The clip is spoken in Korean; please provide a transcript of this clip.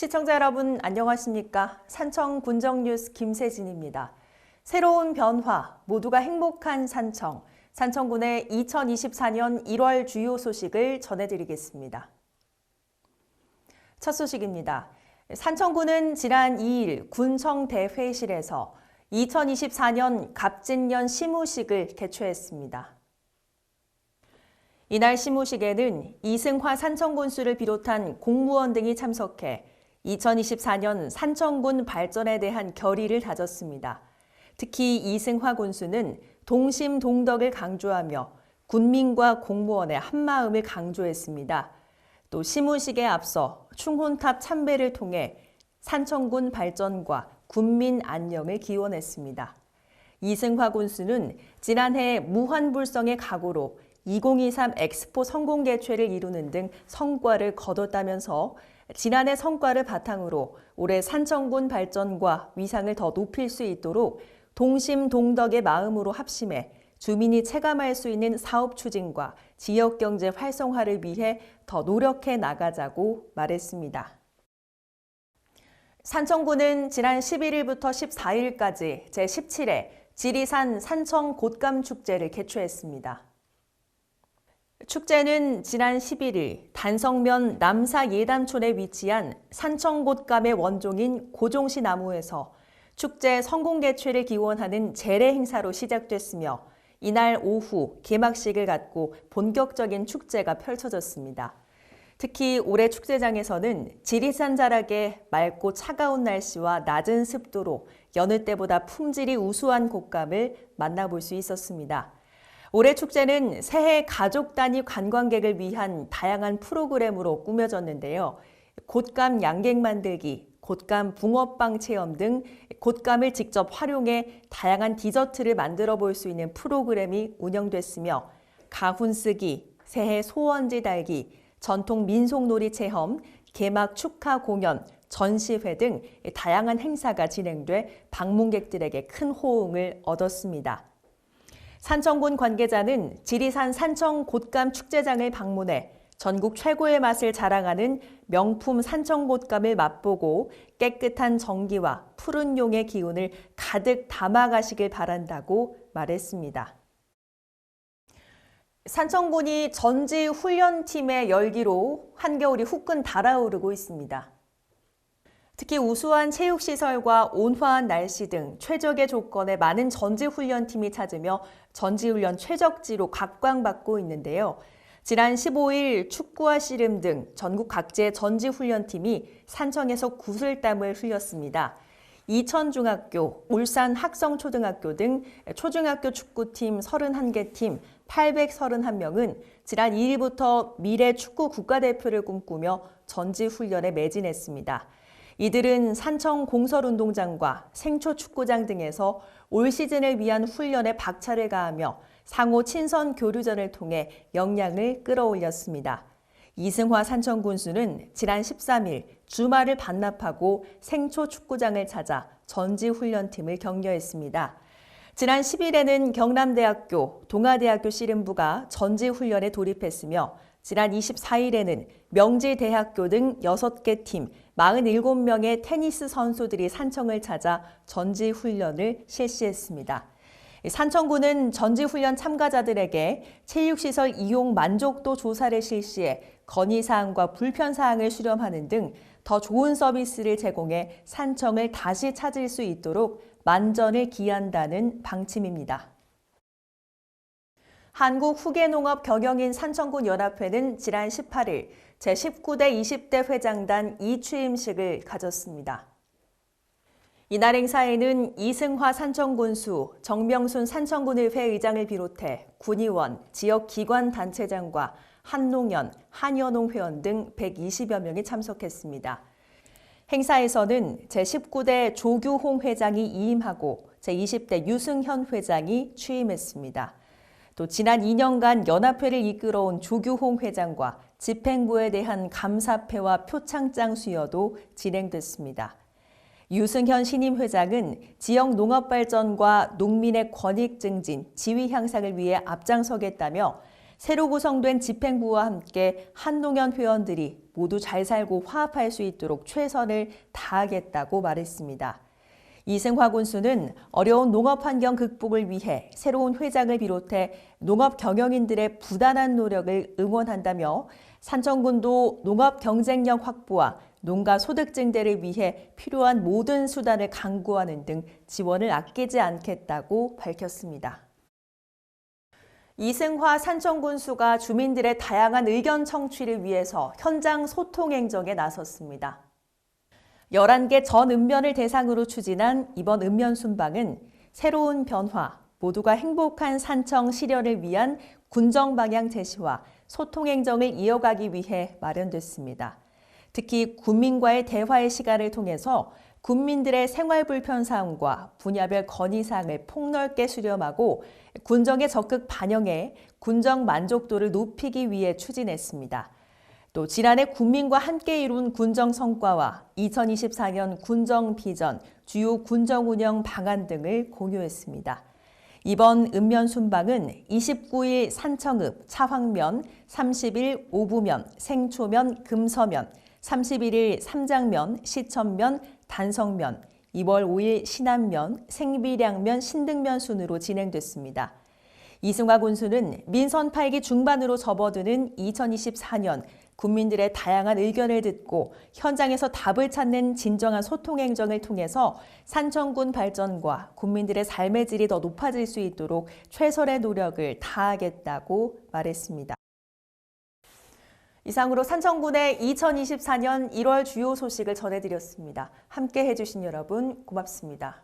시청자 여러분 안녕하십니까? 산청 군정뉴스 김세진입니다. 새로운 변화, 모두가 행복한 산청, 산청군의 2024년 1월 주요 소식을 전해드리겠습니다. 첫 소식입니다. 산청군은 지난 2일 군청대회실에서 2024년 갑진년 시무식을 개최했습니다. 이날 시무식에는 이승화 산청군수를 비롯한 공무원 등이 참석해 2024년 산청군 발전에 대한 결의를 다졌습니다. 특히 이승화 군수는 동심 동덕을 강조하며 군민과 공무원의 한마음을 강조했습니다. 또 시무식에 앞서 충혼탑 참배를 통해 산청군 발전과 군민 안녕을 기원했습니다. 이승화 군수는 지난해 무한불성의 각오로 2023 엑스포 성공 개최를 이루는 등 성과를 거뒀다면서 지난해 성과를 바탕으로 올해 산청군 발전과 위상을 더 높일 수 있도록 동심 동덕의 마음으로 합심해 주민이 체감할 수 있는 사업 추진과 지역경제 활성화를 위해 더 노력해 나가자고 말했습니다. 산청군은 지난 11일부터 14일까지 제17회 지리산 산청 곶감축제를 개최했습니다. 축제는 지난 11일 단성면 남사예담촌에 위치한 산청곶감의 원종인 고종시 나무에서 축제 성공 개최를 기원하는 제례 행사로 시작됐으며 이날 오후 개막식을 갖고 본격적인 축제가 펼쳐졌습니다. 특히 올해 축제장에서는 지리산 자락의 맑고 차가운 날씨와 낮은 습도로 여느 때보다 품질이 우수한 곶감을 만나볼 수 있었습니다. 올해 축제는 새해 가족 단위 관광객을 위한 다양한 프로그램으로 꾸며졌는데요. 곶감 양갱 만들기, 곶감 붕어빵 체험 등 곶감을 직접 활용해 다양한 디저트를 만들어 볼 수 있는 프로그램이 운영됐으며 가훈 쓰기, 새해 소원지 달기, 전통 민속놀이 체험, 개막 축하 공연, 전시회 등 다양한 행사가 진행돼 방문객들에게 큰 호응을 얻었습니다. 산청군 관계자는 지리산 산청 곶감 축제장을 방문해 전국 최고의 맛을 자랑하는 명품 산청 곶감을 맛보고 깨끗한 정기와 푸른 용의 기운을 가득 담아가시길 바란다고 말했습니다. 산청군이 전지훈련팀의 열기로 한겨울이 후끈 달아오르고 있습니다. 특히 우수한 체육시설과 온화한 날씨 등 최적의 조건에 많은 전지훈련팀이 찾으며 전지훈련 최적지로 각광받고 있는데요. 지난 15일 축구와 씨름 등 전국 각지의 전지훈련팀이 산청에서 구슬땀을 흘렸습니다. 이천중학교, 울산 학성초등학교 등 초중학교 축구팀 31개 팀 831명은 지난 2일부터 미래 축구 국가대표를 꿈꾸며 전지훈련에 매진했습니다. 이들은 산청 공설운동장과 생초축구장 등에서 올 시즌을 위한 훈련에 박차를 가하며 상호 친선 교류전을 통해 역량을 끌어올렸습니다. 이승화 산청군수는 지난 13일 주말을 반납하고 생초축구장을 찾아 전지훈련팀을 격려했습니다. 지난 10일에는 경남대학교, 동아대학교 씨름부가 전지훈련에 돌입했으며 지난 24일에는 명지대학교 등 6개 팀 47명의 테니스 선수들이 산청을 찾아 전지훈련을 실시했습니다. 산청군은 전지훈련 참가자들에게 체육시설 이용 만족도 조사를 실시해 건의사항과 불편사항을 수렴하는 등 더 좋은 서비스를 제공해 산청을 다시 찾을 수 있도록 만전을 기한다는 방침입니다. 한국후계농업경영인 산청군 연합회는 지난 18일 제19대 20대 회장단 2취임식을 가졌습니다. 이날 행사에는 이승화 산청군수, 정명순 산청군의회 의장을 비롯해 군의원, 지역기관 단체장과 한농연, 한여농 회원 등 120여 명이 참석했습니다. 행사에서는 제19대 조규홍 회장이 이임하고 제20대 유승현 회장이 취임했습니다. 또 지난 2년간 연합회를 이끌어온 조규홍 회장과 집행부에 대한 감사패와 표창장 수여도 진행됐습니다. 유승현 신임 회장은 지역 농업 발전과 농민의 권익 증진, 지위 향상을 위해 앞장서겠다며 새로 구성된 집행부와 함께 한농연 회원들이 모두 잘 살고 화합할 수 있도록 최선을 다하겠다고 말했습니다. 이승화 군수는 어려운 농업 환경 극복을 위해 새로운 회장을 비롯해 농업 경영인들의 부단한 노력을 응원한다며 산청군도 농업 경쟁력 확보와 농가 소득 증대를 위해 필요한 모든 수단을 강구하는 등 지원을 아끼지 않겠다고 밝혔습니다. 이승화 산청군수가 주민들의 다양한 의견 청취를 위해서 현장 소통 행정에 나섰습니다. 11개 전 읍면을 대상으로 추진한 이번 읍면 순방은 새로운 변화, 모두가 행복한 산청 실현을 위한 군정 방향 제시와 소통 행정을 이어가기 위해 마련됐습니다. 특히 군민과의 대화의 시간을 통해서 군민들의 생활 불편사항과 분야별 건의사항을 폭넓게 수렴하고 군정에 적극 반영해 군정 만족도를 높이기 위해 추진했습니다. 또 지난해 군민과 함께 이룬 군정 성과와 2024년 군정 비전, 주요 군정 운영 방안 등을 공유했습니다. 이번 읍면 순방은 29일 산청읍 차황면, 30일 오부면, 생초면, 금서면, 31일 삼장면, 시천면, 단성면, 2월 5일 신안면, 생비량면, 신등면 순으로 진행됐습니다. 이승화 군수는 민선 8기 중반으로 접어드는 2024년 국민들의 다양한 의견을 듣고 현장에서 답을 찾는 진정한 소통 행정을 통해서 산청군 발전과 국민들의 삶의 질이 더 높아질 수 있도록 최선의 노력을 다하겠다고 말했습니다. 이상으로 산청군의 2024년 1월 주요 소식을 전해드렸습니다. 함께 해주신 여러분 고맙습니다.